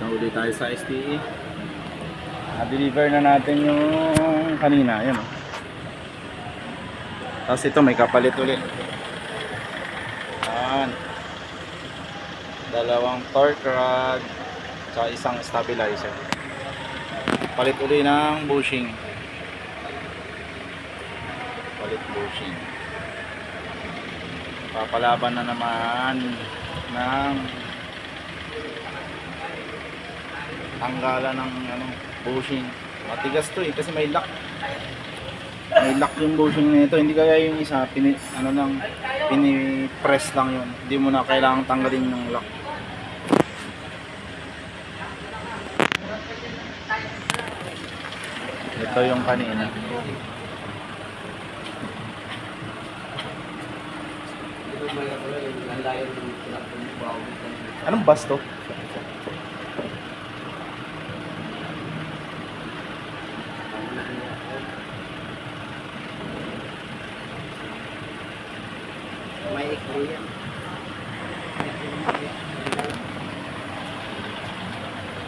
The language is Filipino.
Nauli tayo sa STE. Na-deliver na natin yung kanina. Ayan o. Tapos ito may kapalit ulit. Ayan. Dalawang torque rod. Tsaka isang stabilizer. Palit ulit ng bushing. Palit bushing. Papalaban na naman ng tanggalan ng bushing. Matigas to kasi may lock. May lock yung bushing nito. Hindi kaya yung isa pinipress lang yun. Hindi mo na kailangang tanggalin yung lock. Ito yung kanina. Anong bus to? May ikli yan.